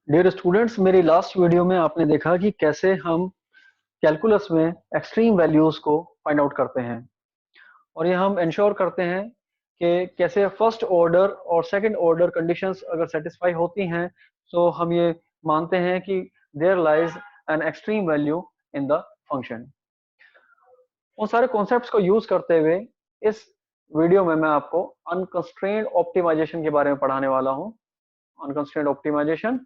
Dear students, मेरी last video में आपने देखा कि कैसे हम कैलकुलस में एक्सट्रीम वैल्यूज को फाइंड आउट करते हैं और ये हम इंश्योर करते हैं कि कैसे फर्स्ट ऑर्डर और सेकंड ऑर्डर कंडीशंस अगर सेटिस्फाई होती हैं तो हम ये मानते हैं कि there lies an extreme value in the function. उन सारे कॉन्सेप्ट्स को यूज करते हुए इस वीडियो में मैं आपको अनकंस्ट्रेंड ऑप्टिमाइजेशन के बारे में पढ़ाने वाला हूँ। Unconstrained optimization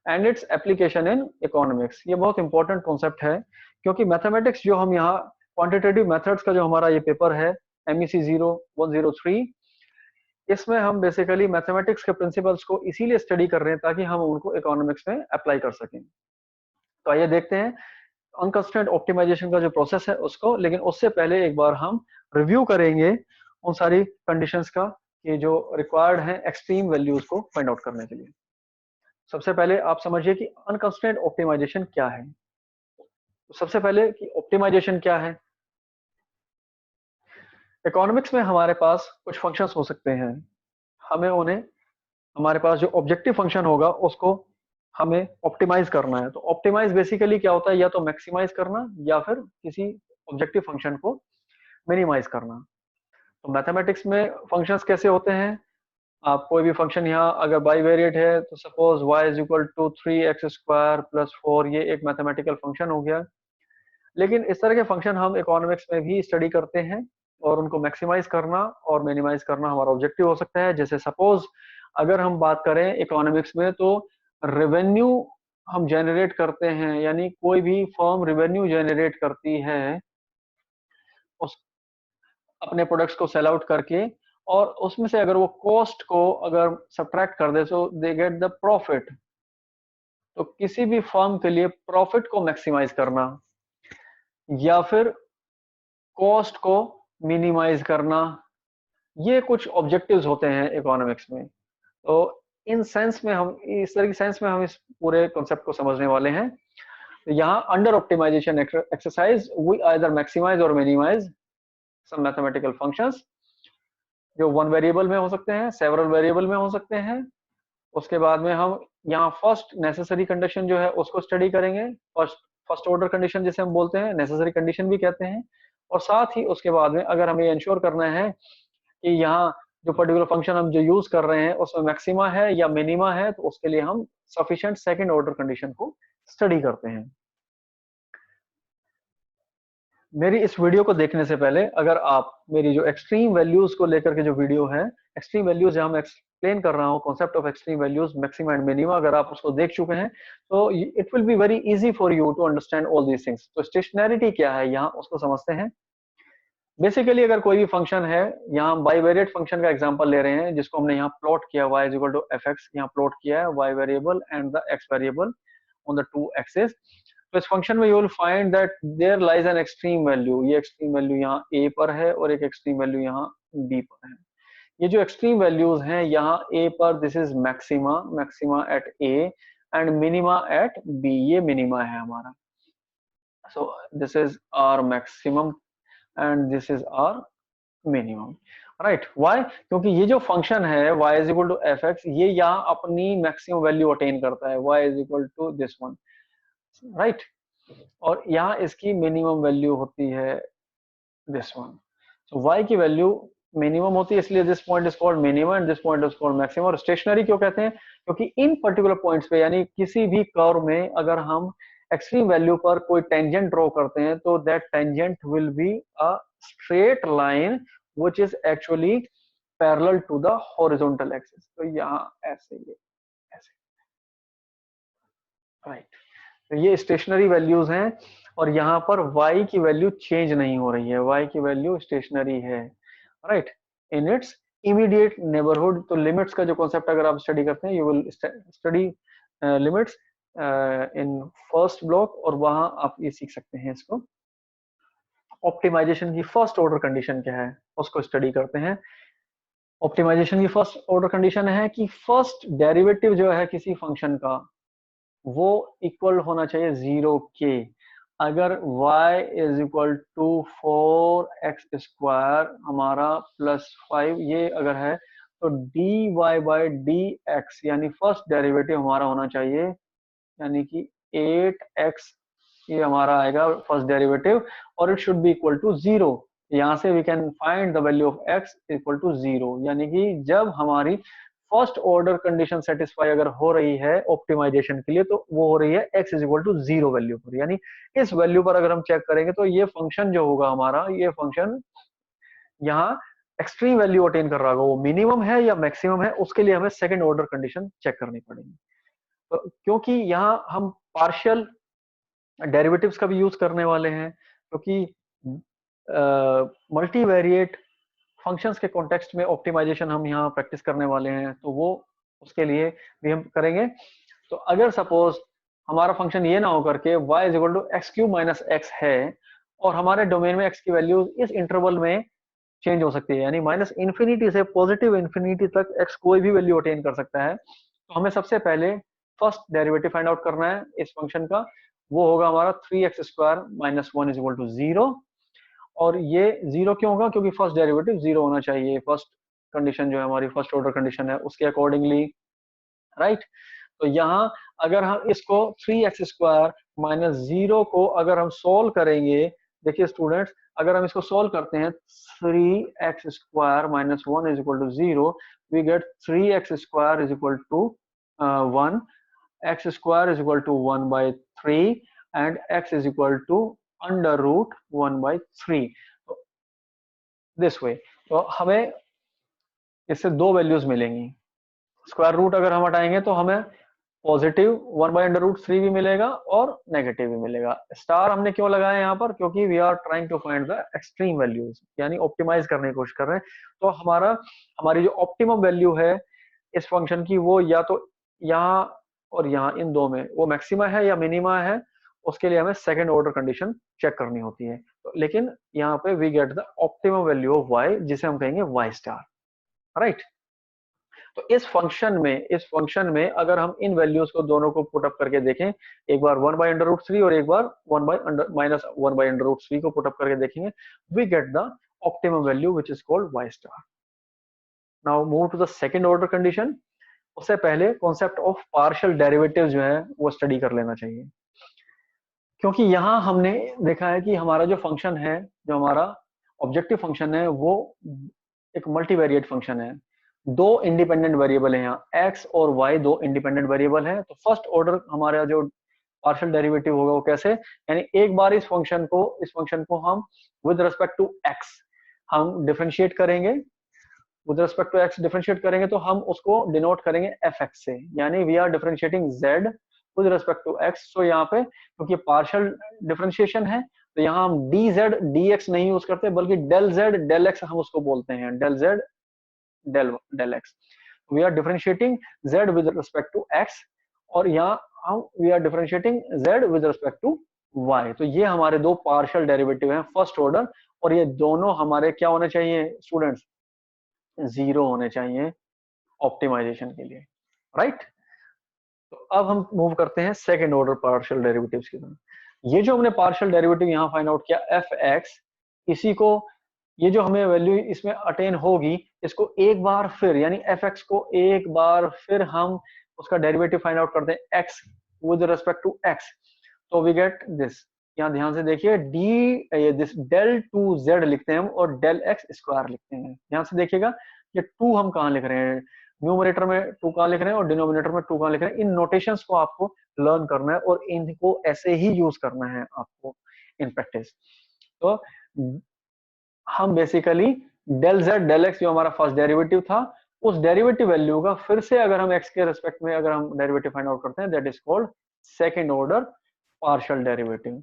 and its application in economics. ये बहुत इंपॉर्टेंट कॉन्सेप्ट है क्योंकि मैथमेटिक्स जो हम यहाँ क्वांटिटेटिव मेथड्स का जो हमारा ये पेपर है MEC 0103, इसमें हम बेसिकली मैथमेटिक्स के प्रिंसिपल्स को इसीलिए स्टडी कर रहे हैं ताकि हम उनको इकोनॉमिक्स में अप्लाई कर सकें। तो आइए देखते हैं अनकंस्ट्रेंट ऑप्टिमाइजेशन का जो प्रोसेस है उसको, लेकिन उससे पहले एक बार हम रिव्यू करेंगे उन सारी कंडीशंस का कि जो रिक्वायर्ड है एक्सट्रीम वैल्यूज को फाइंड आउट करने के लिए। सबसे पहले आप समझिए कि अनकंस्ट्रेंट ऑप्टिमाइजेशन क्या है। तो सबसे पहले कि ऑप्टिमाइजेशन क्या है। इकोनॉमिक्स में हमारे पास कुछ फंक्शंस हो सकते हैं, हमें उन्हें, हमारे पास जो ऑब्जेक्टिव फंक्शन होगा उसको हमें ऑप्टिमाइज करना है। तो ऑप्टिमाइज बेसिकली क्या होता है, या तो मैक्सिमाइज करना या फिर किसी ऑब्जेक्टिव फंक्शन को मिनिमाइज करना। तो मैथमेटिक्स में फंक्शंस कैसे होते हैं, आप कोई भी फंक्शन यहाँ अगर बाईवेरिएट है तो suppose y is equal to 3x² + 4, ये एक मैथमेटिकल फंक्शन हो गया। लेकिन इस तरह के फंक्शन हम इकोनॉमिक्स में भी स्टडी करते हैं और उनको मैक्सिमाइज करना और मिनिमाइज करना हमारा ऑब्जेक्टिव हो सकता है। जैसे सपोज अगर हम बात करें इकोनॉमिक्स में तो रेवेन्यू हम जनरेट करते हैं, यानी कोई भी फर्म रेवेन्यू जनरेट करती है उस अपने प्रोडक्ट्स को सेल आउट करके, और उसमें से अगर वो कॉस्ट को अगर सब्ट्रैक्ट कर दे तो दे गेट द प्रॉफिट। तो किसी भी फर्म के लिए प्रॉफिट को मैक्सिमाइज करना या फिर कॉस्ट को मिनिमाइज करना, ये कुछ ऑब्जेक्टिव्स होते हैं इकोनॉमिक्स में। तो इन सेंस में हम इस तरह की सेंस में हम इस पूरे कॉन्सेप्ट को समझने वाले हैं। तो यहाँ under optimization exercise we either maximize और मिनिमाइज सम मैथमेटिकल फंक्शंस जो वन वेरिएबल में हो सकते हैं, सेवरल वेरिएबल में हो सकते हैं। उसके बाद में हम यहाँ फर्स्ट नेसेसरी कंडीशन जो है उसको स्टडी करेंगे। फर्स्ट फर्स्ट ऑर्डर कंडीशन जिसे हम बोलते हैं, नेसेसरी कंडीशन भी कहते हैं। और साथ ही उसके बाद में अगर हमें इंश्योर करना है कि यहाँ जो पर्टिकुलर फंक्शन हम जो यूज कर रहे हैं उसमें मैक्सिमा है या मिनिमा है, तो उसके लिए हम सफिशिएंट सेकंड ऑर्डर कंडीशन को स्टडी करते हैं। मेरी इस वीडियो को देखने से पहले अगर आप मेरी जो एक्सट्रीम वैल्यूज को लेकर के जो वीडियो है, एक्सट्रीम वैल्यूज जहां मैं एक्सप्लेन कर रहा हूँ concept of extreme values maxima and minima, अगर आप उसको देख चुके हैं तो it will be very easy for you to understand all these things. तो स्टेशनैरिटी क्या है यहाँ उसको समझते हैं। बेसिकली अगर कोई भी फंक्शन है, यहाँ हम बाईवेरिएट फंक्शन का एग्जांपल ले रहे हैं जिसको हमने यहाँ प्लॉट किया, y is equal to fx, यहाँ प्लॉट किया है y variable and the x variable on the two axes. तो इस फंक्शन में you will find that there lies an extreme value. ये एक्सट्रीम वैल्यू यहाँ a पर है और एक एक्सट्रीम वैल्यू यहाँ b पर है। ये जो एक्सट्रीम वैल्यूज हैं यहाँ a पर this is maxima, maxima at a and minima at b, ये मिनिमा है हमारा। So this is our maximum and this is our minimum, right. Why? क्योंकि ये जो फंक्शन है y is equal to fx, ये यहाँ अपनी मैक्सिमम वैल्यू अटेन करता है, y is equal to this one, right. और यहाँ इसकी मिनिमम वैल्यू होती है दिस वन। सो y की वैल्यू मिनिमम होती है, इसलिए this point is called minimum and this point is called maximum. और स्टेशनरी क्यों कहते हैं? क्योंकि इन पर्टिकुलर पॉइंट्स पे, यानी किसी भी कर्व में अगर हम एक्सट्रीम वैल्यू पर कोई टेंजेंट ड्रॉ करते हैं तो that tangent will be a straight line which is actually parallel to the horizontal axis. तो यहाँ ऐसे, ये ऐसे, राइट। तो ये स्टेशनरी वैल्यूज हैं और यहाँ पर y की वैल्यू चेंज नहीं हो रही है, y की वैल्यू स्टेशनरी है, right, in its immediate neighbourhood. तो लिमिट्स का जो कॉन्सेप्ट अगर आप स्टडी करते हैं, you will study limits in first block, और वहां आप ये सीख सकते हैं इसको। ऑप्टिमाइजेशन की फर्स्ट ऑर्डर कंडीशन क्या है उसको स्टडी करते हैं। ऑप्टिमाइजेशन की फर्स्ट ऑर्डर कंडीशन है कि फर्स्ट डेरिवेटिव जो है किसी फंक्शन का वो इक्वल होना चाहिए 0 के। अगर y is equal to 4x² हमारा +5 ये अगर है तो dy बाई डी एक्स यानी फर्स्ट डेरिवेटिव हमारा होना चाहिए, यानी कि 8x ये हमारा आएगा फर्स्ट डेरिवेटिव, और it should be equal to 0। यहाँ से we can find the value of x equal to 0, यानी कि जब हमारी फर्स्ट ऑर्डर कंडीशन सेटिस्फाई अगर हो रही है ऑप्टिमाइजेशन के लिए, तो वो हो रही है x is equal to 0 value पर, यानी इस वैल्यू पर अगर हम चेक करेंगे तो ये फंक्शन जो होगा हमारा, ये फंक्शन यहाँ एक्सट्रीम वैल्यू अटेन कर रहा होगा, वो मिनिमम है या मैक्सिमम है, उसके लिए हमें सेकंड ऑर्डर कंडीशन चेक करनी पड़ेगी। तो क्योंकि यहाँ हम पार्शियल डेरिवेटिव्स का भी यूज करने वाले हैं, क्योंकि मल्टीवेरिएट फंक्शंस के कॉन्टेक्स्ट में ऑप्टिमाइजेशन हम यहाँ प्रैक्टिस करने वाले हैं, तो वो उसके लिए भी हम करेंगे। तो अगर सपोज हमारा फंक्शन ये ना हो करके y is equal to x cube minus x है, और हमारे डोमेन में x की वैल्यू इस इंटरवल में चेंज हो सकती है, यानी माइनस इन्फिनिटी से पॉजिटिव इन्फिनिटी तक x कोई भी वैल्यू अटेन कर सकता है, तो हमें सबसे पहले फर्स्ट डेरिवेटिव फाइंड आउट करना है इस फंक्शन का। वो होगा हमारा 3x² minus 1 is equal to 0, और ये 0 क्यों होगा, क्योंकि फर्स्ट डेरिवेटिव 0 होना चाहिए, फर्स्ट कंडीशन जो है हमारी फर्स्ट ऑर्डर कंडीशन है उसके अकॉर्डिंगली, राइट। तो यहाँ अगर हम इसको 3x² माइनस 0 को अगर हम सोल्व करेंगे, देखिए स्टूडेंट्स, अगर हम इसको सोल्व करते हैं 3x² minus 1 is equal to 0, we get 3x² is equal to 1, x² is equal to 1 by 3 and x is equal to under root 1 by 3, this way। तो हमें इससे दो वैल्यूज मिलेंगी, स्क्वायर रूट अगर हम हटाएंगे तो हमें पॉजिटिव 1 by अंडर रूट 3 भी मिलेगा और नेगेटिव भी मिलेगा। स्टार हमने क्यों लगाया यहाँ पर, क्योंकि we are trying to find the extreme values, यानी ऑप्टिमाइज करने की कोशिश कर रहे हैं। तो हमारी जो ऑप्टिमम वैल्यू है इस फंक्शन की, वो या तो यहाँ और यहाँ इन दो में वो मैक्सिमा है या मिनिमा है, उसके लिए हमें सेकंड ऑर्डर कंडीशन चेक करनी होती है। तो लेकिन यहाँ पे we get the optimum value of y, जिसे हम कहेंगे y स्टार, राइट। तो इस फंक्शन में अगर हम इन वैल्यूज को दोनों को पुट अप करके देखें, एक बार 1 by अंडर रूट 3 और एक बार 1 by minus 1 by under root 3 को पुट अप करके देखेंगे, we get the optimum value which is called y star. Now move to the second order condition. उससे पहले कॉन्सेप्ट ऑफ पार्शियल डेरिवेटिव जो है वो स्टडी कर लेना चाहिए, क्योंकि यहाँ हमने देखा है कि हमारा जो फंक्शन है, जो हमारा ऑब्जेक्टिव फंक्शन है, वो एक मल्टीवेरिएट फंक्शन है। दो इंडिपेंडेंट वेरिएबल है यहाँ, x और y दो इंडिपेंडेंट वेरिएबल है। तो फर्स्ट ऑर्डर हमारा जो पार्शियल डेरिवेटिव होगा वो कैसे, यानी एक बार इस फंक्शन को हम विद रिस्पेक्ट टू x हम डिफरेंशिएट करेंगे, with respect to x differentiate करेंगे तो हम उसको डिनोट करेंगे fx से, यानी we are differentiating z with respect to x। So यहाँ पे क्योंकि पार्शियल डिफरेंशिएशन है, तो यहाँ हम dz dx नहीं यूज करते, बल्कि del z del x हम उसको बोलते हैं, del z del x। We are differentiating z with respect to x, और यहाँ हम we are differentiating z with respect to y। तो ये हमारे दो पार्शियल डेरिवेटिव हैं फर्स्ट ऑर्डर, और ये दोनों हमारे क्या होने चाहिए स्टूडेंट्स, 0 होने चाहिए ऑप्टिमाइजेशन के लिए, राइट। तो अब हम मूव करते हैं सेकंड ऑर्डर पार्शियल डेरिवेटिव्स की तरफ। ये जो हमने पार्शियल डेरिवेटिव यहाँ फाइंड आउट किया fx, इसी को ये जो हमें वैल्यू इसमें अटेन होगी, इसको एक बार फिर यानी fx को एक बार फिर हम उसका डेरिवेटिव फाइंड आउट करते हैं x with respect to x, तो वी गेट दिस। यहाँ ध्यान से देखिए दिस del टू z लिखते हैं हम और del x स्क्वायर लिखते हैं। ध्यान से देखिएगा ये 2 हम कहाँ लिख रहे हैं, न्यूमरेटर में 2 कहाँ लिख रहे हैं और डिनोमिनेटर में 2 कहाँ लिख रहे हैं। इन नोटेशंस को आपको लर्न करना है और इनको ऐसे ही यूज करना है आपको इन प्रैक्टिस। तो हम basically del z del x जो हमारा फर्स्ट डेरिवेटिव था, उस डेरिवेटिव वैल्यू का फिर से अगर हम x के रिस्पेक्ट में अगर हम डेरिवेटिव फाइंड आउट करते हैं, that is called second order partial derivative,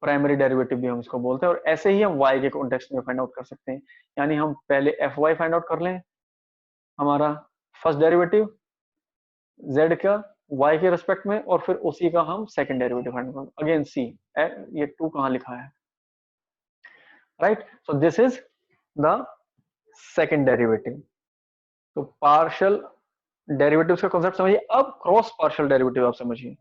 primary derivative भी हम इसको बोलते हैं। और ऐसे ही हम y के कॉन्टेक्स्ट में फाइंड आउट कर सकते हैं, यानी हम पहले fy फाइंड आउट कर लें, हमारा फर्स्ट डेरिवेटिव z का y के रिस्पेक्ट में, और फिर उसी का हम सेकंड डेरिवेटिव फाइंड आउट करें। अगेन सी ये 2 कहाँ लिखा है, right. So this is the second derivative. तो पार्शियल डेरिवेटिव्स का कॉन्सेप्ट समझिए। अब क्रॉस पार्शियल डेरिवेटिव आप समझिए।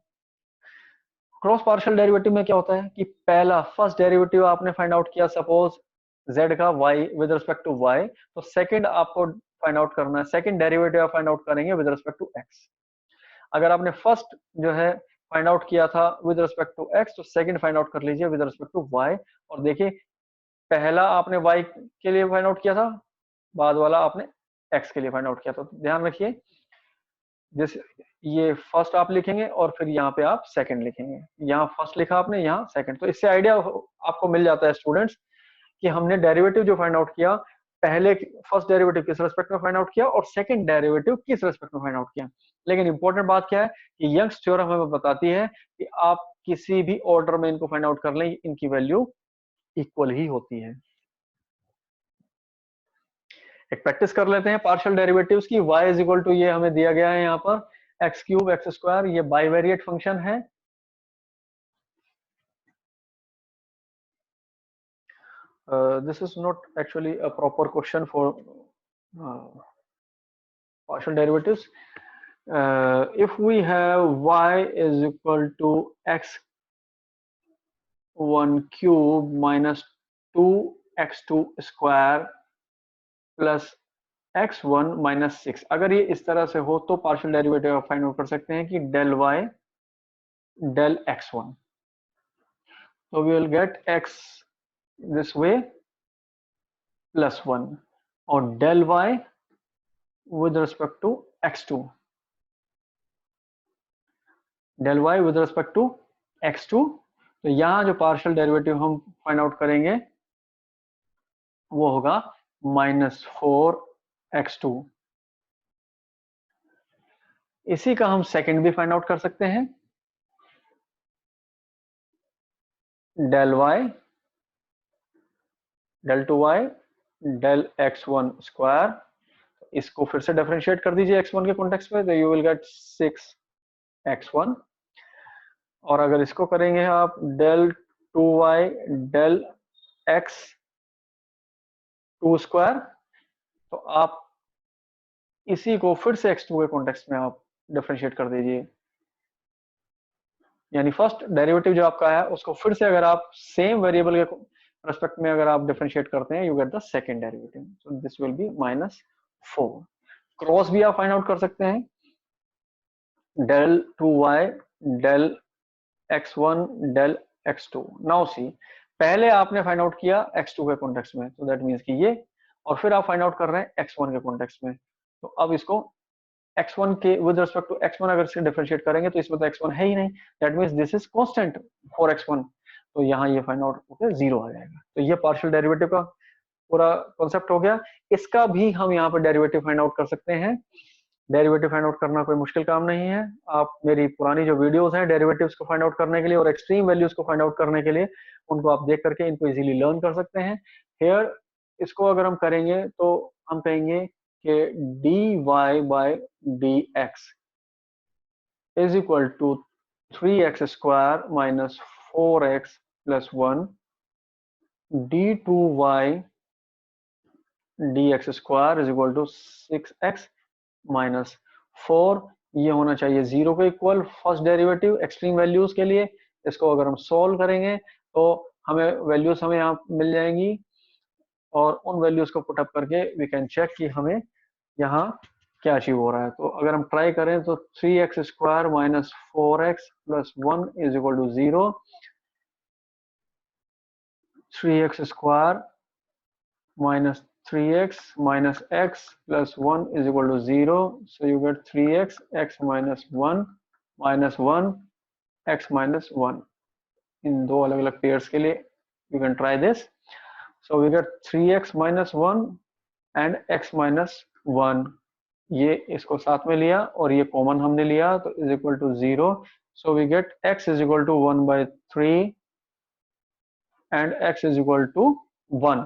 क्रॉस पार्शियल डेरिवेटिव में क्या होता है कि पहला फर्स्ट डेरिवेटिव आपने फाइंड आउट किया, सपोज z का y with respect to y, तो सेकंड आपको फाइंड आउट करना है, सेकंड डेरिवेटिव आप फाइंड आउट करेंगे विद रिस्पेक्ट टू एक्स। अगर आपने फर्स्ट जो है फाइंड आउट किया था विद रिस्पेक्ट टू एक्स, तो सेकंड फाइंड आउट कर लीजिए विद रिस्पेक्ट टू वाई। और देखिए पहला आपने वाई के लिए फाइंड आउट किया था, बाद वाला आपने एक्स के लिए फाइंड आउट किया था। तो ध्यान रखिए, जैसे ये फर्स्ट आप लिखेंगे और फिर यहाँ पे आप सेकंड लिखेंगे, यहाँ फर्स्ट लिखा आपने, यहाँ सेकंड। तो इससे आइडिया आपको मिल जाता है स्टूडेंट्स कि हमने डेरिवेटिव जो फाइंड आउट किया, पहले फर्स्ट डेरिवेटिव किस रेस्पेक्ट में फाइंड आउट किया और सेकंड डेरिवेटिव किस रेस्पेक्ट में फाइंड आउट किया। लेकिन इंपॉर्टेंट बात क्या है कि यंग्स थ्योरम हमें बताती है कि आप किसी भी ऑर्डर में इनको फाइंड आउट कर लें, इनकी वैल्यू इक्वल ही होती है। एक प्रैक्टिस कर लेते हैं पार्शियल डेरिवेटिव्स की। y इज इक्वल टू, ये हमें दिया गया है यहाँ पर एक्स क्यूब एक्स स्क्वायर, ये बाइवेरिएट फंक्शन है। This is not actually a proper question for partial derivatives. If we have y is equal to x1 cube minus 2x2 square plus x1 minus 6, अगर ये इस तरह से हो तो partial derivative आप फाइंड आउट कर सकते हैं कि del y del x1, so we will get x this way plus 1 और del y with respect to x2, del y with respect to x2। तो यहाँ जो पार्शियल डेरिवेटिव हम फाइंड आउट करेंगे वो होगा -4x2। इसी का हम सेकंड भी फाइंड आउट कर सकते हैं, del y del 2y del x1 square. इसको फिर से डिफरेंशिएट कर दीजिए x1 के कॉन्टेक्स्ट में, तो यू विल गेट 6x1। और अगर इसको करेंगे आप del 2y del x2 square, तो आप इसी को फिर से x2 के कॉन्टेक्स्ट में आप डिफरेंशिएट कर दीजिए। यानी फर्स्ट डेरिवेटिव जो आपका है उसको फिर से अगर आप सेम वेरिएबल के रेस्पेक्ट में अगर आप डिफरेंशिएट करते हैं, you get the second derivative, so this will be -4। Cross भी आप फाइंड आउट कर सकते हैं, del 2y del x1 del x2। Now see, पहले आपने फाइंड आउट किया x2 के कॉन्टेक्स्ट में, तो दैट मींस कि ये, और फिर आप फाइंड आउट कर रहे हैं x1 के कॉन्टेक्स्ट में। तो अब इसको x1 के विद रिस्पेक्ट टू x1 अगर इसे डिफरेंशिएट करेंगे तो इसमें तो x1 है ही नहीं, that means this is constant for x1, तो यहाँ ये फाइंड आउट होकर 0 आ जाएगा। तो ये पार्शियल डेरिवेटिव का पूरा कॉन्सेप्ट हो गया। इसका भी हम यहाँ पर डेरिवेटिव फाइंड आउट कर सकते हैं। डेरिवेटिव फाइंड आउट करना कोई मुश्किल काम नहीं है। आप मेरी पुरानी जो वीडियोस हैं डेरिवेटिव्स को फाइंड आउट करने के लिए और एक्सट्रीम वैल्यूज को फाइंड आउट करने के लिए, उनको आप देख करके इनको इजीली लर्न कर सकते हैं। हियर इसको अगर हम करेंगे तो हम कहेंगे कि dy by dx is equal to 3x square minus 4x plus 1 d2y dx square is equal to 6x minus 4। ये होना चाहिए 0 के equal first derivative extreme values के लिए। इसको अगर हम सॉल्व करेंगे तो हमें वैल्यूज हमें यहाँ मिल जाएंगी, और उन वैल्यूज को पुटअप करके वी कैन चेक कि हमें यहाँ क्या अचीव हो रहा है। तो अगर हम ट्राई करें तो 3x square minus 4x plus 1 is equal to 0, 3x square minus 3x minus x plus 1 is equal to 0, so you get 3x x minus 1 minus 1 x minus 1 इन दो अलग अलग पेयर्स के लिए you can try this। so we get 3x minus 1 and x minus 1, ये इसको साथ में लिया और ये कॉमन हमने लिया तो is equal to 0, so we get x is equal to 1 by 3 and x is equal to 1।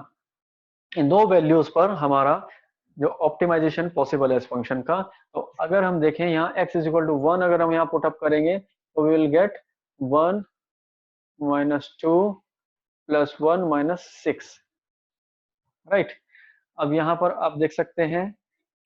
इन दो वैल्यूज पर हमारा जो ऑप्टिमाइजेशन पॉसिबल है इस फंक्शन का। तो अगर हम देखें यहाँ x इज इक्वल टू 1 अगर हम यहाँ पुट अप करेंगे तो we will get 1 minus 2 plus 1 minus 6, right. अब यहाँ पर आप देख सकते हैं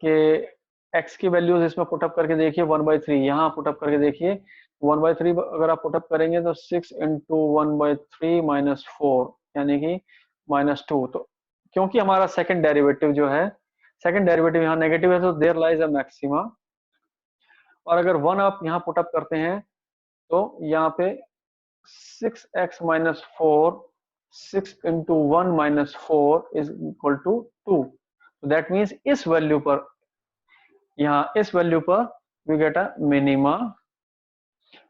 कि x की वैल्यूज इसमें पुटअप करके देखिए 1/3, यहाँ पुटअप करके देखिए 1/3 अगर आप पुटअप करेंगे तो 6 into 1/3 minus 4 यानी कि -2। तो क्योंकि हमारा सेकंड डेरिवेटिव जो है, सेकंड डेरिवेटिव यहाँ नेगेटिव है तो देयर लाइज अ मैक्सिमा, और अगर 1 आप यहाँ पुटअप करते हैं तो यहाँ पे 6x minus 4, 6 into 1 minus 4 is equal to 2। That means इस वैल्यू पर, यहाँ इस वैल्यू पर we get a minima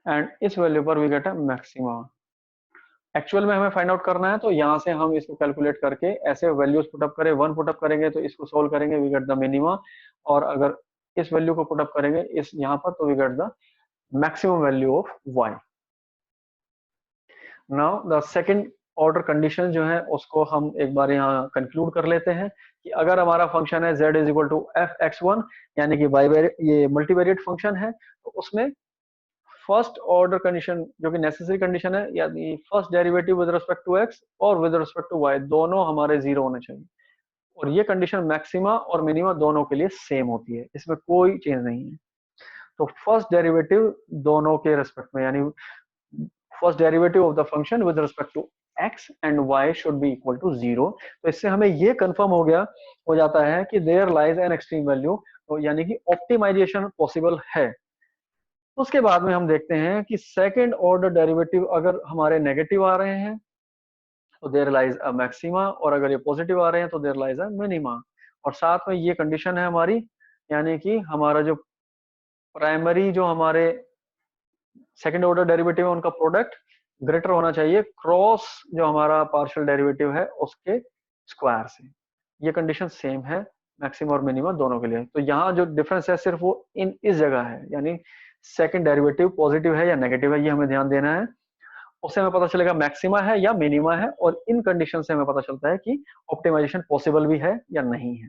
and इस वैल्यू पर we get a maxima. Actual में हमें फाइंड आउट करना है तो यहाँ से हम इसको कैलकुलेट करके ऐसे वैल्यूज पुटअप करें, 1 पुटअप करेंगे तो इसको सोल्व करेंगे, वी गेट द मिनिमा, और अगर इस वैल्यू को पुटअप करेंगे इस यहाँ पर तो we get the maximum value of y। Now the second order condition जो है उसको हम एक बार यहाँ कंक्लूड कर लेते हैं कि अगर हमारा फंक्शन है z is equal to f(x1) यानी कि ये मल्टीवेरिएट फंक्शन है, तो उसमें फर्स्ट ऑर्डर कंडीशन जो कि नेसेसरी कंडीशन है, यानी first derivative with respect to x और विद रिस्पेक्ट टू y दोनों हमारे जीरो होने चाहिए, और ये कंडीशन मैक्सिमा और मिनिमा दोनों के लिए सेम होती है, इसमें कोई चेंज नहीं है। तो फर्स्ट डेरिवेटिव दोनों के रिस्पेक्ट में, यानी first derivative of the function with respect to x and y should be equal to 0। तो इससे हमें ये कंफर्म हो जाता है कि there lies an extreme value, तो यानी कि ऑप्टिमाइजेशन पॉसिबल है। उसके बाद में हम देखते हैं कि सेकंड ऑर्डर डेरिवेटिव अगर हमारे नेगेटिव आ रहे हैं तो देयर लाइज अ मैक्सिमा, और अगर ये पॉजिटिव आ रहे हैं तो देयर लाइज अ मिनिमा, और साथ में ये कंडीशन है हमारी, यानी कि हमारा जो प्राइमरी जो हमारे सेकंड ऑर्डर डेरिवेटिव है उनका प्रोडक्ट ग्रेटर होना चाहिए क्रॉस जो हमारा पार्शियल डेरिवेटिव है उसके स्क्वायर से। ये कंडीशन सेम है मैक्सिमम और मिनिमम दोनों के लिए। तो यहाँ जो डिफरेंस है सिर्फ वो इस जगह है, यानी सेकंड डेरिवेटिव पॉजिटिव है या नेगेटिव है, ये हमें ध्यान देना है। उससे हमें पता चलेगा मैक्सिमा है या मिनिमा है, और इन कंडीशन से हमें पता चलता है कि ऑप्टिमाइजेशन पॉसिबल भी है या नहीं है।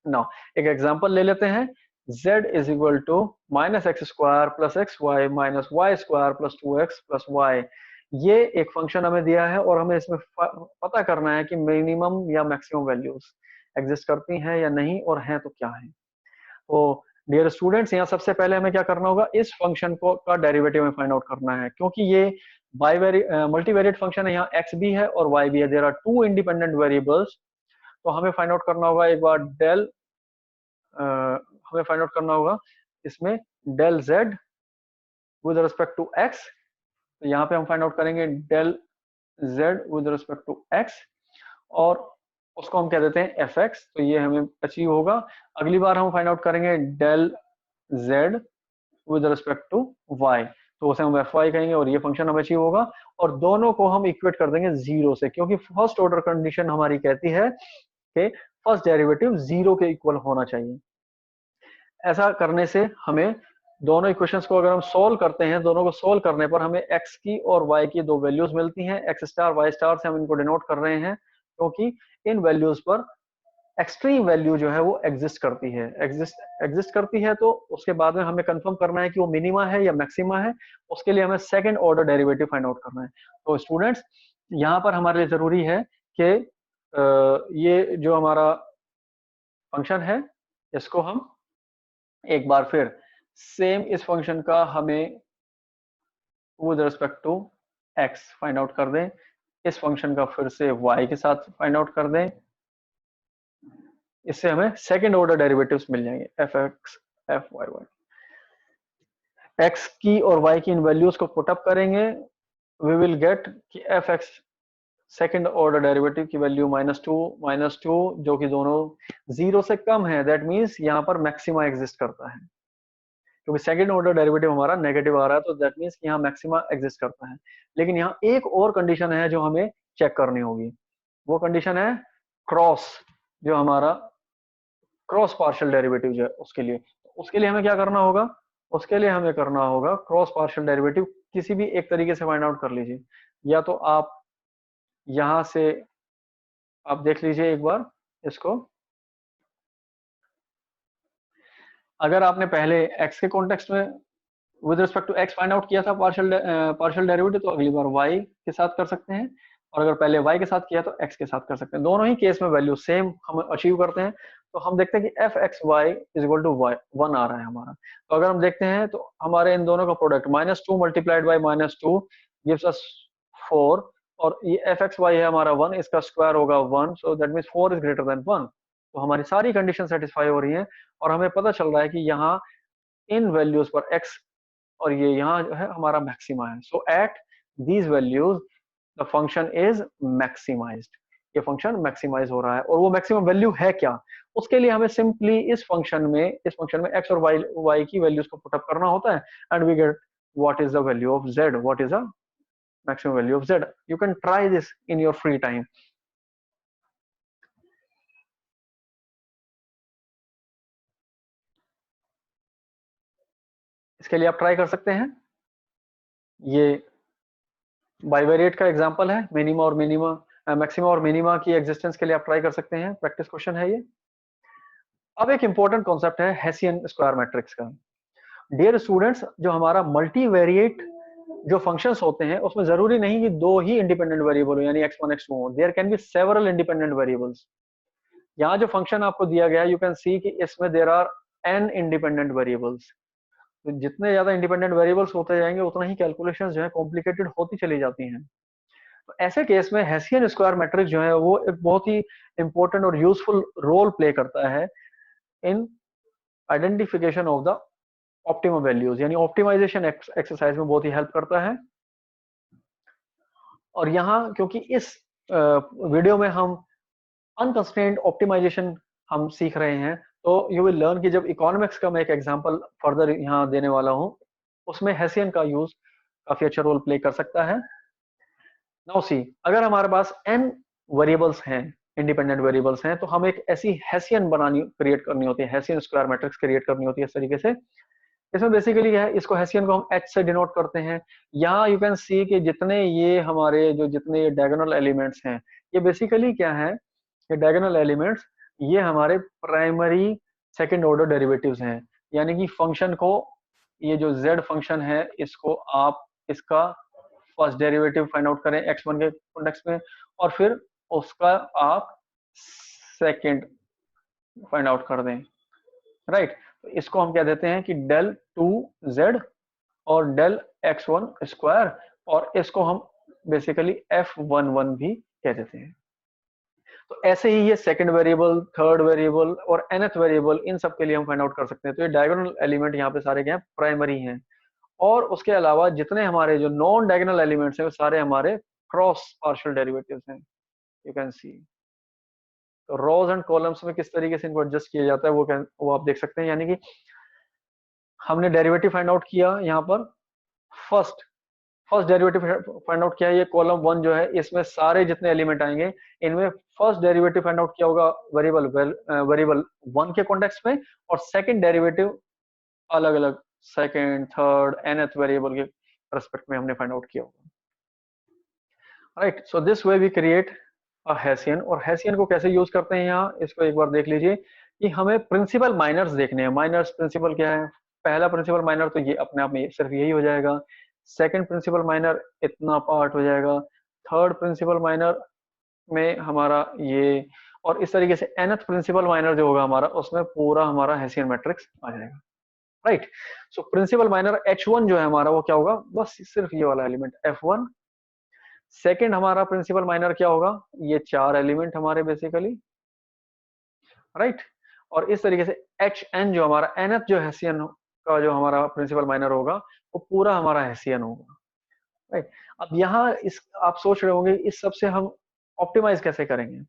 नाउ एक एग्जांपल ले लेते हैं, z is equal to minus x square plus x y minus y square plus 2x plus y. ये एक फंक्शन हमें दिया है और हमें इसमें पता करना है कि मिनिमम या मैक्सिमम वैल्यूज एग्जिस्ट करती हैं या नहीं, और हैं तो क्या है। तो डियर स्टूडेंट्स, यहाँ सबसे पहले हमें क्या करना होगा, इस फंक्शन को का डेरिवेटिव में फाइंड आउट करना है, क्योंकि ये मल्टीवेरिएट फंक्शन है, यहाँ x भी है और y भी है, there are two independent variables. तो हमें फाइंड आउट करना होगा एक बार हमें फाइंड आउट करना होगा इसमें del z with respect to x। तो यहाँ पे हम फाइंड आउट करेंगे del z with respect to x, और उसको हम कह देते हैं fx, तो ये हमें अचीव होगा। अगली बार हम फाइंड आउट करेंगे del z with respect to y, तो उसे हम fy कहेंगे, और ये फंक्शन हमें अचीव होगा। और दोनों को हम इक्वेट कर देंगे जीरो से, क्योंकि फर्स्ट ऑर्डर कंडीशन हमारी कहती है कि फर्स्ट डेरिवेटिव जीरो के इक्वल होना चाहिए। ऐसा करने से हमें दोनों इक्वेशंस को अगर हम सोल्व करते हैं, दोनों को सोल्व करने पर हमें x की और y की दो वैल्यूज मिलती हैं, x स्टार y स्टार से हम इनको डिनोट कर रहे हैं, क्योंकि इन वैल्यूज पर एक्सट्रीम वैल्यू जो है वो एग्जिस्ट करती है। तो उसके बाद में हमें कंफर्म करना है कि वो मिनिमा है या मैक्सिमा है, उसके लिए हमें second order derivative find out करना है। तो स्टूडेंट्स, यहाँ पर हमारे लिए जरूरी है कि ये जो हमारा फंक्शन है इसको हम एक बार फिर सेम इस फंक्शन का हमें with respect to x find out कर दें, इस फंक्शन का फिर से y के साथ फाइंड आउट कर दें, इससे हमें सेकंड ऑर्डर डेरिवेटिव्स मिल जाएंगे fx fyy। x की और y की इन वैल्यूज को पुटअप करेंगे, वी विल गेट कि fx सेकंड ऑर्डर डेरिवेटिव की वैल्यू -2 जो कि दोनों जीरो से कम है। दैट मींस यहाँ पर मैक्सिमा एग्जिस्ट करता है, क्योंकि सेकंड ऑर्डर डेरिवेटिव हमारा नेगेटिव आ रहा है, तो दैट मींस यहाँ मैक्सिमा एग्जिस्ट करता है। लेकिन यहाँ एक और कंडीशन है जो हमें चेक करनी होगी, वो कंडीशन है क्रॉस, जो हमारा क्रॉस पार्शियल डेरिवेटिव जो है उसके लिए हमें क्या करना होगा, उसके लिए हमें करना होगा क्रॉस पार्शियल डेरिवेटिव किसी भी एक तरीके से फाइंड आउट कर लीजिए। या तो आप यहां से आप देख लीजिए एक बार इसको, अगर आपने पहले x के कॉन्टेक्स्ट में with respect to x find out किया था पार्शियल डेरिवेटिव, तो अगली बार y के साथ कर सकते हैं, और अगर पहले y के साथ किया तो x के साथ कर सकते हैं। दोनों ही केस में वैल्यू सेम हम अचीव करते हैं। तो हम देखते हैं कि fxy इज इक्वल टू 1 आ रहा है हमारा। तो अगर हम देखते हैं तो हमारे इन दोनों का product -2 multiplied by -2 gives us 4, और ये fxy है हमारा 1, इसका स्क्वायर होगा 1, so that means 4 is greater than 1। तो हमारी सारी कंडीशन सेटिस्फाई हो रही हैं और हमें पता चल रहा है कि यहाँ इन वैल्यूज पर x और ये यहाँ जो है हमारा मैक्सिमा है। So at these values the function is maximized, ये फंक्शन मैक्सिमाइज हो रहा है। और वो मैक्सिमम वैल्यू है क्या, उसके लिए हमें सिंपली इस फंक्शन में x और y की वैल्यूज को पुटअप करना होता है and we get what is the value of z, what is the maximum value of z. You can try this in your free time. इसके लिए आप ट्राई कर सकते हैं। ये बाइवेरिएट का एग्जांपल है, मिनिमा और मिनिमा, मैक्सिमा और मिनिमा की एग्जिस्टेंस के लिए आप ट्राई कर सकते हैं। प्रैक्टिस क्वेश्चन है ये। अब एक इंपॉर्टेंट कॉन्सेप्ट है हेसियन स्क्वायर मैट्रिक्स का। डियर स्टूडेंट्स, जो हमारा मल्टीवेरिएट जो फंक्शंस होते हैं उसमें जरूरी नहीं कि दो ही इंडिपेंडेंट वेरिएबल हो, यानी x1 x2 हो। There can be several independent variables. यहाँ जो फंक्शन आपको दिया गया है, यू कैन सी कि इसमें there are n independent variables. तो जितने ज्यादा इंडिपेंडेंट वेरिएबल्स होते जाएंगे उतना ही कैलकुलेशंस जो है कॉम्प्लिकेटेड होती चली जाती हैं। तो ऐसे केस में हेसियन स्क्वायर मैट्रिक्स जो है वो एक बहुत ही इंपॉर्टेंट और यूजफुल रोल प्ले करता है in identification of the optimum values, यानी ऑप्टिमाइजेशन एक्सरसाइज में बहुत ही हेल्प करता है। और यहाँ क्योंकि इस वीडियो में हम अनकंस्ट्रेंड ऑप्टिमाइजेशन हम सीख रहे हैं, तो यू विल लर्न कि जब इकोनॉमिक्स का मैं एक एग्जांपल फर्दर यहाँ देने वाला हूँ, उसमें हेसियन का यूज काफी अच्छा रोल प्ले कर सकता है। नाउ सी, अगर हमारे पास n वेरिएबल्स हैं, इंडिपेंडेंट वेरिएबल्स हैं, तो हमें एक ऐसी हेसियन क्रिएट करनी होती है, हेसियन स्क्वायर मैट्रिक्स क्रिएट करनी होती है इस तरीके से। इसमें बेसिकली क्या है, इसको हेसियन को हम h से डिनोट करते हैं। यहाँ यू कैन सी कि जितने ये हमारे जितने डायगोनल एलिमेंट्स हैं, ये बेसिकली क्या है, ये डायगोनल एलिमेंट्स ये हमारे प्राइमरी सेकंड ऑर्डर डेरिवेटिव्स हैं। यानी कि फंक्शन को, ये जो z फंक्शन है, इसको आप इसका फर्स्ट डेरिवेटिव फाइंड आउट करें x1 के कॉन्टेक्स्ट में, और फिर उसका आप सेकंड फाइंड आउट कर दें, राइट। तो इसको हम क्या देते हैं कि डेल 2z और डेल x1 स्क्वायर, और इसको हम बेसिकली f11 भी कह देते हैं। तो ऐसे ही ये सेकंड वेरिएबल, थर्ड वेरिएबल और nth वेरिएबल, इन सब के लिए हम फाइंड आउट कर सकते हैं। तो ये डायगोनल एलिमेंट यहाँ पे सारे क्या है, प्राइमरी हैं। और उसके अलावा जितने हमारे जो नॉन डायगोनल एलिमेंट्स हैं वो सारे हमारे क्रॉस पार्शियल डेरिवेटिव्स हैं, यू कैन सी। तो रोज एंड कॉलम्स में किस तरीके से इनको एडजस्ट किया जाता है वो आप देख सकते हैं। यानी कि हमने डेरिवेटिव फाइंड आउट किया, यहाँ पर फर्स्ट डेरिवेटिव फाइंड आउट किया। ये कॉलम 1 जो है, इसमें सारे जितने एलिमेंट आएंगे, इनमें फर्स्ट डेरिवेटिव फाइंड आउट किया होगा वेरिएबल 1 के कॉन्टेक्स्ट में, और सेकंड डेरिवेटिव अलग अलग सेकंड, थर्ड, nth वेरिएबल के रेस्पेक्ट में हमने फाइंड आउट किया होगा, right. So this way we create a Hessian. और हेसियन को कैसे यूज करते हैं, यहाँ इसको एक बार देख लीजिए कि हमें प्रिंसिपल माइनर्स देखने हैं। माइनर्स प्रिंसिपल क्या है, पहला प्रिंसिपल माइनर तो ये अपने आप में सिर्फ यही हो जाएगा, सेकंड प्रिंसिपल माइनर इतना पार्ट हो जाएगा, थर्ड प्रिंसिपल माइनर में हमारा ये, और इस तरीके से nth प्रिंसिपल माइनर जो होगा हमारा, उसमें पूरा हमारा हेसियन मैट्रिक्स आ जाएगा, right. So principal minor h1 जो है हमारा, वो क्या होगा, बस सिर्फ ये वाला एलिमेंट f1। सेकंड हमारा प्रिंसिपल माइनर क्या होगा, ये 4 एलिमेंट हमारे बेसिकली, राइट। और इस तरीके से hn जो हमारा nth जो हेसियन का जो हमारा प्रिंसिपल माइनर होगा, वो पूरा हमारा हेसियन होगा, राइट। अब यहाँ इस आप सोच रहे होंगे इस सब से हम ऑप्टिमाइज कैसे करेंगे।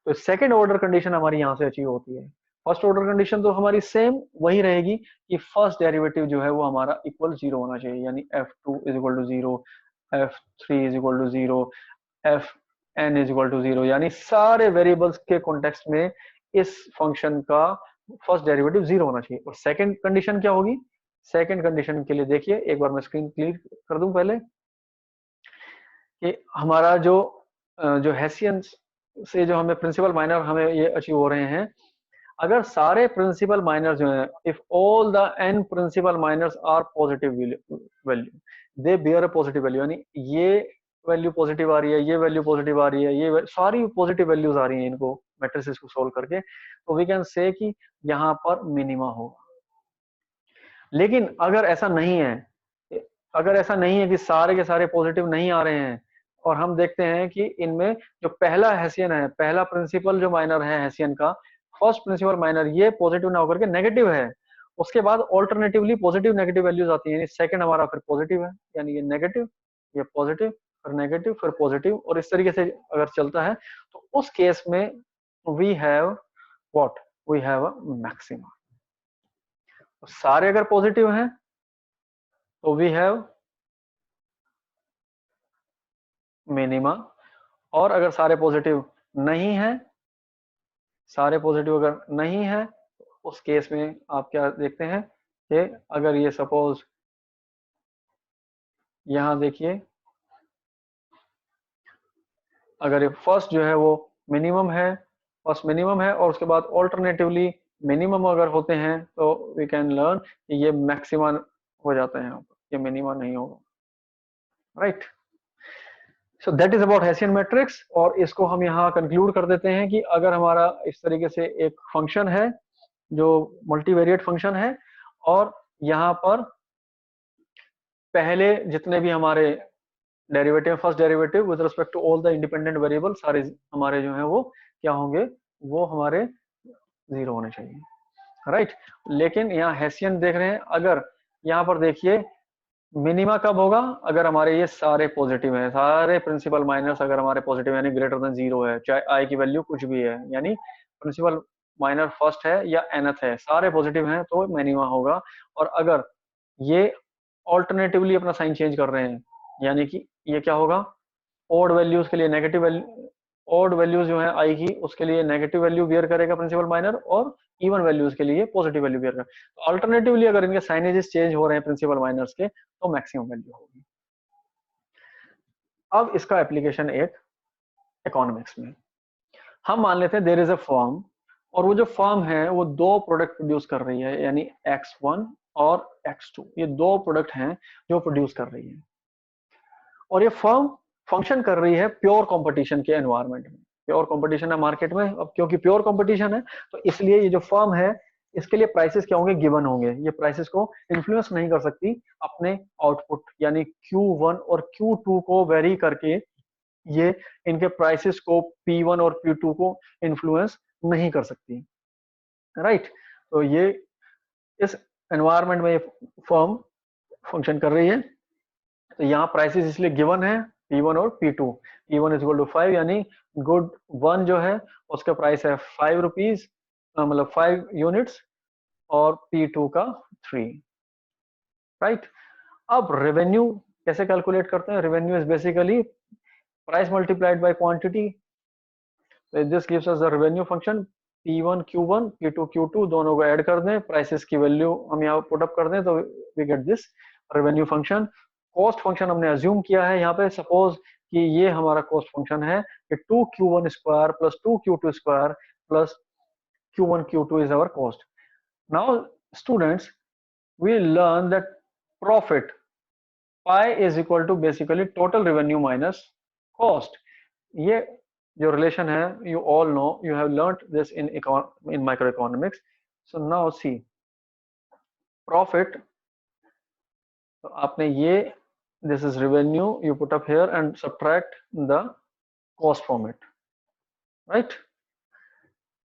तो सेकंड ऑर्डर कंडीशन हमारी यहाँ से अचीव होती है। फर्स्ट ऑर्डर कंडीशन तो हमारी सेम वही रहेगी कि फर्स्ट डेरिवेटिव जो है वो हमारा इक्वल 0 होना चाहिए, यानी f2 is equal to 0, f3 is equal to 0, fn is equal to 0, यानी सारे वेरिएबल्स के कॉन्टेक्स्ट में इस फंक्शन का फर्स्ट डेरिवेटिव 0 होना चाहिए। और सेकंड कंडीशन क्या होगी, सेकंड कंडीशन के लिए देखिए, एक बार मैं स्क्रीन क्लियर कर दूं पहले, कि हमारा जो हेसियन से जो हमें प्रिंसिपल माइनर हमें ये अचीव हो रहे हैं, अगर सारे प्रिंसिपल माइनर जो हैं, if all the n principal minors are positive value, they bear a positive value, यानी ये वैल्यू पॉजिटिव आ रही है, ये वैल्यू पॉजिटिव आ रही है, ये सारी पॉजिटिव वैल्यूज आ रही हैं इनको मैट्रिसेस को सोल्व करके, तो वी कैन से कि यहाँ पर मिनिमा होगा। लेकिन अगर ऐसा नहीं है, अगर ऐसा नहीं है कि सारे के सारे पॉजिटिव नहीं आ रहे हैं, और हम देखते हैं कि इनमें जो पहला हेसियन है, पहला प्रिंसिपल जो माइनर है हेसियन का, फर्स्ट प्रिंसिपल माइनर, ये पॉजिटिव ना होकर के नेगेटिव है। उसके बाद ऑल्टरनेटिवली पॉजिटिव नेगेटिव वैल्यूज आती हैं। सेकंड हमारा फिर पॉजिटिव है, यानी ये नेगेटिव, ये पॉजिटिव, फिर नेगेटिव, फिर पॉजिटिव, और इस तरीके से अगर चलता है तो उस केस में we have what, we have a maxima. सारे अगर पॉजिटिव हैं तो वी हैव मिनिमा, और अगर सारे पॉजिटिव नहीं है, सारे पॉजिटिव अगर नहीं है, उस केस में आप क्या देखते हैं कि अगर ये सपोज यहां देखिए, अगर ये फर्स्ट जो है वो मिनिमम है, फर्स्ट मिनिमम है, और उसके बाद ऑल्टरनेटिवली मिनिमम अगर होते हैं, तो वी कैन लर्न कि ये मैक्सिमा हो जाते हैं, ये मिनिमा नहीं होगा, right. So that is about hessian matrix, और इसको हम यहाँ कंक्लूड कर देते हैं कि अगर हमारा इस तरीके से एक फंक्शन है जो मल्टीवेरिएट फंक्शन है, और यहाँ पर पहले जितने भी हमारे derivative, first derivative with respect to all the independent variable, सारे हमारे जो है वो क्या होंगे, वो हमारे जीरो होने चाहिए, राइट। लेकिन यहाँ हेसियन देख रहे हैं, अगर यहाँ पर देखिए मिनिमा कब होगा, अगर हमारे ये सारे पॉजिटिव हैं, सारे प्रिंसिपल माइनस अगर हमारे पॉजिटिव यानी ग्रेटर देन जीरो है, चाहे आई की वैल्यू कुछ भी है, यानी प्रिंसिपल माइनर फर्स्ट है या एनथ है, सारे पॉजिटिव हैं तो मिनिमा होगा। और अगर ये ऑल्टरनेटिवली अपना साइन चेंज कर रहे हैं, यानी कि ये क्या होगा, ओड वैल्यूज के लिए नेगेटिव वैल्यू, ओड वैल्यूज जो है आई की उसके लिए नेगेटिव वैल्यू बियर करेगा प्रिंसिपल माइनर, और इवन वैल्यूज के लिए पॉजिटिव वैल्यू बियर करेगा। तो अल्टरनेटिवली अगर इनके साइनेजेस चेंज हो रहे हैं प्रिंसिपल माइनर्स के, तो मैक्सिमम वैल्यू होगी। अब इसका एप्लीकेशन एक इकोनॉमिक्स में, हम मान लेते हैं देयर इज अ फर्म, और वो जो फर्म है वो दो प्रोडक्ट प्रोड्यूस कर रही है, यानी X1 और X2, ये दो प्रोडक्ट हैं जो प्रोड्यूस कर रही है, और ये फर्म फंक्शन कर रही है प्योर कंपटीशन के एनवायरनमेंट में। प्योर कंपटीशन है मार्केट में, अब क्योंकि प्योर कंपटीशन है तो इसलिए ये जो फर्म है इसके लिए प्राइसेस क्या होंगे, गिवन होंगे, ये प्राइसेस को इन्फ्लुएंस नहीं कर सकती अपने आउटपुट यानी Q1 और Q2 को वेरी करके, ये इनके प्राइसेस को P1 और P2 को इन्फ्लुएंस नहीं कर सकती, राइट। तो ये इस एनवायरनमेंट में ये फर्म फंक्शन कर रही है। तो यहाँ प्राइसेस इसलिए गिवन है P1 और P2, P1 is equal to 5, यानी गुड वन जो है उसका प्राइस है 5 रुपीज, मतलब 5 यूनिट्स, और P2 का 3, राइट। अब रेवेन्यू कैसे कैलकुलेट करते हैं, revenue is basically price multiplied by quantity, this gives us the revenue function. P1 Q1 P2 Q2 दोनों को ऐड कर दें, प्राइसेस की वैल्यू हम यहाँ पुट अप कर दें, तो we get this revenue function. Cost function हमने अज्यूम किया है यहाँ पे, सपोज कि ये हमारा कॉस्ट फंक्शन है कि 2Q1 square plus 2Q2 square plus Q1 Q2 is our cost. Now students, we learn that profit pi is equal to basically total revenue minus cost. ये जो रिलेशन है, you all know, you have learnt this in microeconomics. So now see profit, तो आपने ये, this is revenue, you put up here and subtract the cost from it, right।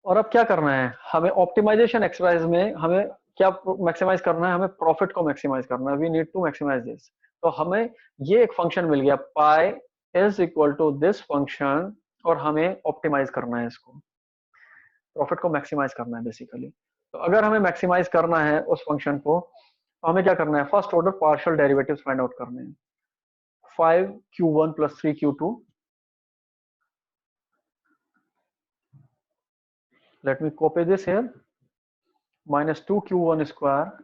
और अब क्या करना है हमें, ऑप्टिमाइजेशन एक्सरसाइज में हमें क्या मैक्सिमाइज करना है, हमें प्रॉफिट को मैक्सिमाइज करना है, we need to maximize this. तो हमें ये एक फंक्शन मिल गया pi is equal to this function, और हमें ऑप्टिमाइज करना है इसको, प्रॉफिट को मैक्सिमाइज करना है बेसिकली। तो अगर हमें मैक्सिमाइज करना है उस फंक्शन को, तो हमें क्या करना है, first order partial derivatives find out करने हैं। 5Q1 plus 3Q2, let me copy this here, minus 2Q1 square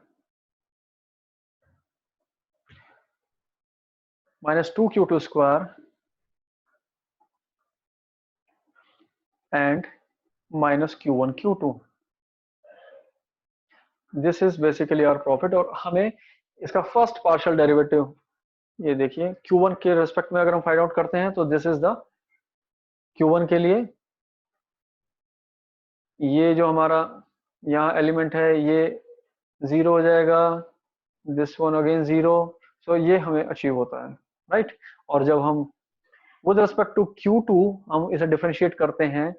minus 2Q2 square and minus Q1 Q2, this is basically our profit. और हमें इसका फर्स्ट पार्शियल डेरिवेटिव, ये देखिए Q1 के respect में अगर हम फाइंड आउट करते हैं, तो दिस इज द Q1 के लिए, ये जो हमारा यहाँ एलिमेंट है ये जीरो हो जाएगा, दिस वन अगेन जीरो, सो ये हमें अचीव होता है, राइट। और जब हम विद रिस्पेक्ट टू Q2 हम इसे डिफरेंशिएट करते हैं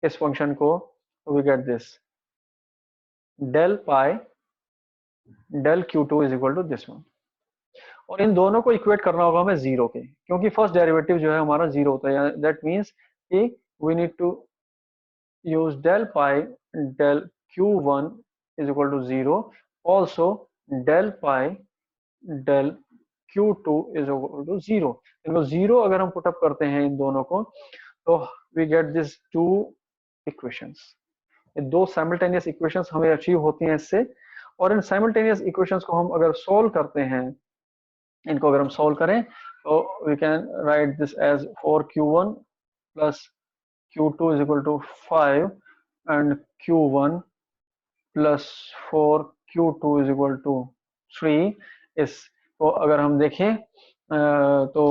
इस फंक्शन को, तो we get this del pi del Q2 is equal to this one. और इन दोनों को इक्वेट करना होगा हमें जीरो के, क्योंकि फर्स्ट डेरिवेटिव जो है हमारा जीरो होता है, दैट मीन्स कि we need to use del pi del q1 is equal to 0, also del pi del q2 is equal to 0। इनको 0 अगर हम पुटअप करते हैं इन दोनों को, तो we get this two equations। ये दो साइमल्टेनियस इक्वेशंस हमें अचीव होती हैं इससे। और इन साइमल्टेनियस इक्वेशंस को हम अगर सोल्व करते हैं, इनको अगर हम सोल्व करें, तो we can write this as 4q1 plus q2 is equal to 5 and q1 plus 4q2 is equal to 3। इसको अगर हम देखें तो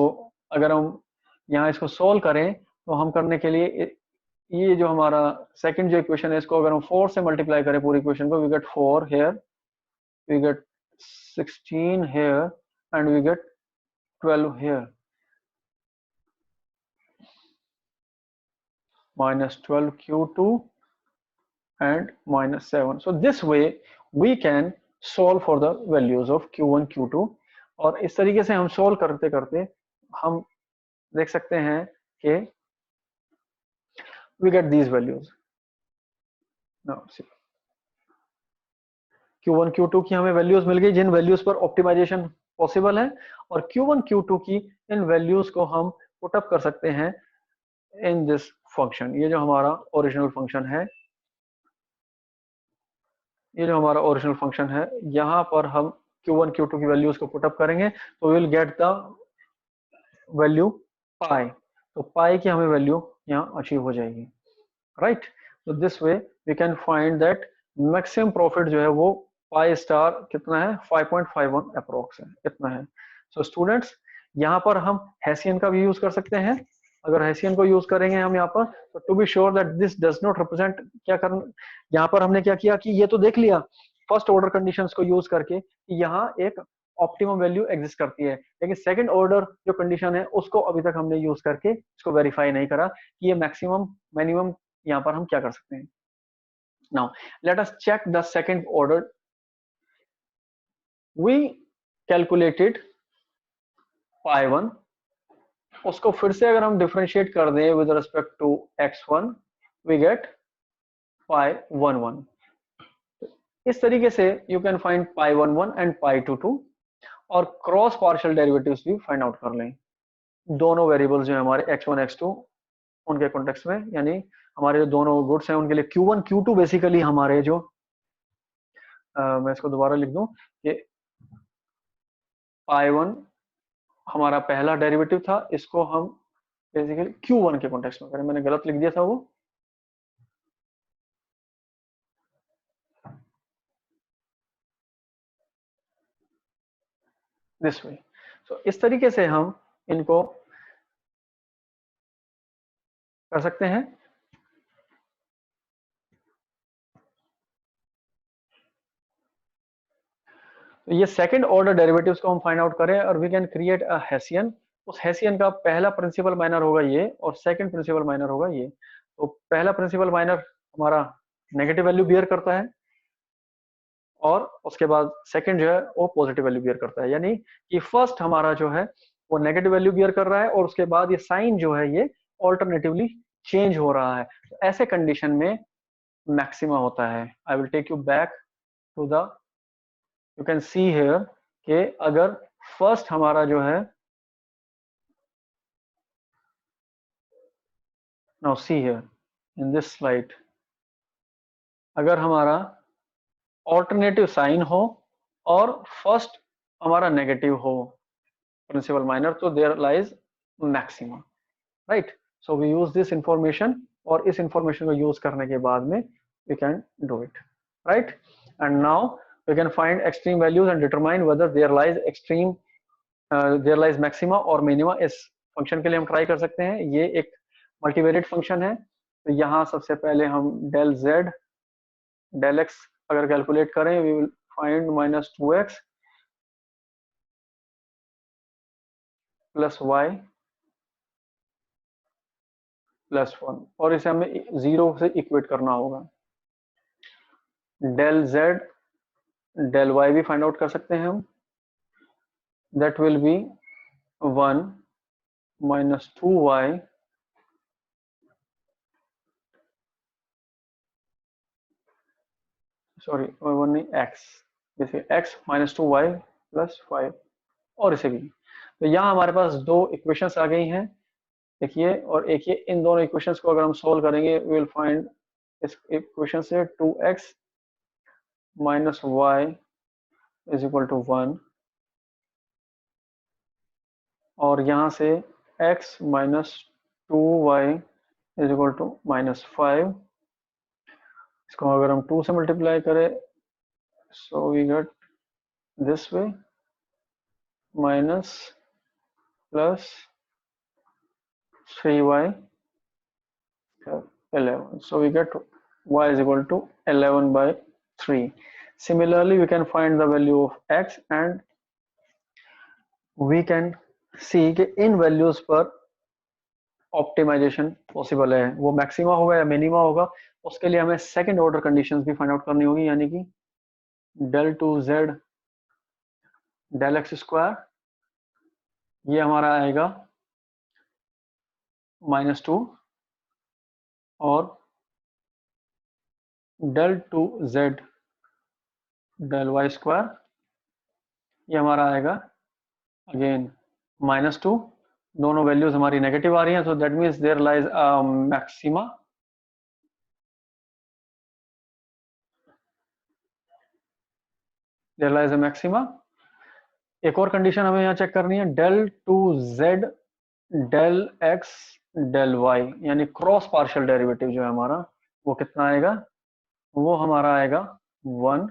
अगर हम यहाँ इसको सोल्व करें, तो हम करने के लिए ये जो हमारा सेकंड जो इक्वेशन है, इसको अगर हम 4 से मल्टीप्लाई करें पूरी इक्वेशन को, we get 4 here, we get 16 here and we get 12 here, minus 12 q2 and minus 7। So this way we can solve for the values of q1 q2। और इस तरीके से हम सोल्व करते करते हम देख सकते हैं कि we get these values। now see, q1 q2 की हमें वैल्यूज मिल गई जिन वैल्यूज पर ऑप्टिमाइजेशन पॉसिबल है, और q1 q2 की इन वैल्यूज को हम पुटअप कर सकते हैं इन दिस फंक्शन। ये जो हमारा ओरिजिनल फंक्शन है, ये जो हमारा ओरिजिनल फंक्शन है, यहाँ पर हम q1 q2 की वैल्यूज को पुटअप करेंगे, तो will get the value pi. तो पाई की हमें वैल्यू यहाँ अचीव हो जाएगी, राइट। तो this way we can find that maximum profit जो है वो पाई स्टार कितना है, 5.51 अप्रोक्स है, इतना है। सो स्टूडेंट्स, यहाँ पर हम हेसियन का भी यूज कर सकते हैं। अगर हेसियन को यूज करेंगे हम यहाँ पर, तो to be sure that this does not represent, क्या करना यहाँ पर हमने क्या किया कि ये तो देख लिया फर्स्ट ऑर्डर कंडीशंस को यूज करके कि यहाँ एक ऑप्टिमम वैल्यू एग्जिस्ट करती है, लेकिन सेकंड ऑर्डर जो कंडीशन है उसको अभी तक हमने यूज करके इसको वेरीफाई नहीं करा कि ये मैक्सिमम मिनिमम यहाँ पर हम क्या कर सकते हैं। Now let us check the second order. We calculated pi one, उसको फिर से अगर हम डिफरेंशिएट कर दें with respect to x1, we get pi 11। इस तरीके से you can find pi 11 and pi 22, और क्रॉस पार्शियल डेरिवेटिव्स भी फाइंड आउट कर लें दोनों वेरिएबल्स जो है हमारे x1 x2 उनके कॉन्टेक्स्ट में, यानी हमारे जो दोनों गुड्स हैं उनके लिए q1 q2 बेसिकली हमारे जो मैं इसको दोबारा लिख दूं कि पाई 1 हमारा पहला डेरिवेटिव था, इसको हम बेसिकली q1 के कॉन्टेक्स्ट में करें। मैंने गलत लिख दिया था वो, दिस वे। सो इस तरीके से हम इनको कर सकते हैं। तो ये सेकंड ऑर्डर डेरिवेटिव्स को हम फाइंड आउट करें, और we can create a Hessian. उस हेसियन का पहला प्रिंसिपल माइनर होगा ये, और सेकंड प्रिंसिपल माइनर होगा ये। तो पहला प्रिंसिपल माइनर हमारा नेगेटिव वैल्यू बियर करता है, और उसके बाद सेकंड जो है वो पॉजिटिव वैल्यू बियर करता है, यानी कि फर्स्ट हमारा जो है वो नेगेटिव वैल्यू बियर कर रहा है, और उसके बाद ये साइन जो है ये ऑल्टरनेटिवली चेंज हो रहा है। तो ऐसे कंडीशन में मैक्सिमा होता है। I will take you back to the, you can see here कि अगर फर्स्ट हमारा जो है, now see here in this slide, अगर हमारा ऑल्टरनेटिव साइन हो और फर्स्ट हमारा नेगेटिव हो प्रिंसिपल माइनर, तो there lies maxima, right. So we use this information, और इस इंफॉर्मेशन को यूज करने के बाद में we can do it, right. And now we can find extreme values and determine whether there lies extreme there lies maxima or minima। इस function के लिए हम ट्राई कर सकते हैं। ये एक मल्टीवेरिएट फंक्शन है, तो यहाँ सबसे पहले हम डेल z डेल x अगर कैलकुलेट करें, we will find -2x plus y +1 और इसे हमें 0 से इक्वेट करना होगा। डेल z डेल y भी फाइंड आउट कर सकते हैं हम, that will be 1 minus 2y sorry 1 नहीं x, जैसे x माइनस 2y प्लस 5 और इसे भी। तो यहाँ हमारे पास दो इक्वेशंस आ गई हैं, देखिए, और एक ये इन दोनों इक्वेशंस को अगर हम सॉल्व करेंगे वी विल फाइंड इस इक्वेशन से 2x minus y is equal to 1 और यहाँ से x minus 2y is equal to -5। इसको अगर हम 2 से मल्टीप्लाई करें so we get this way minus plus 3y 11, so we get y is equal to 11 by 3. Similarly we can find the value of x and we can see कि इन values पर optimisation possible है, वो maxima होगा या minima होगा। उसके लिए हमें सेकंड ऑर्डर कंडीशंस भी फाइंड आउट करनी होगी, यानी कि del 2z del x square ये हमारा आएगा -2 और del 2z del y square ये हमारा आएगा अगेन -2। दोनों वैल्यूज हमारी नेगेटिव आ रही हैं, so that means there lies a maxima, there lies a maxima। एक और कंडीशन हमें यहाँ चेक करनी है, del 2z del x del y, यानी क्रॉस पार्शियल डेरिवेटिव जो है हमारा वो कितना आएगा, वो हमारा आएगा 1।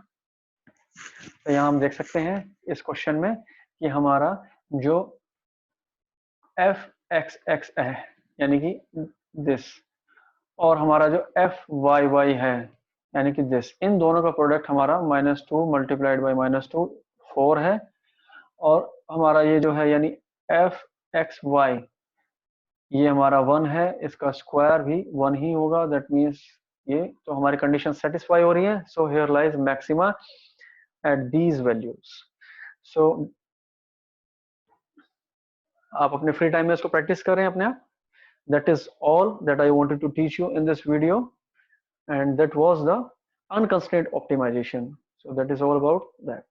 तो यहाँ हम देख सकते हैं इस क्वेश्चन में कि हमारा जो एफ एक्स एक्स है यानी कि दिस और हमारा जो एफ वाई वाई है यानी कि दिस, इन दोनों का प्रोडक्ट हमारा -2 मल्टीप्लाइड बाई -2 4 है और हमारा ये जो है यानी एफ एक्स वाई ये हमारा 1 है, इसका स्क्वायर भी 1 ही होगा, दैट मीन्स ये तो हमारी कंडीशन सेटिस्फाई हो रही है। So here lies maxima at these values. So आप अपने फ्री टाइम में इसको प्रैक्टिस करें अपने आप। That is all that I wanted to teach you in this video, and that was the unconstrained optimization. So that is all about that.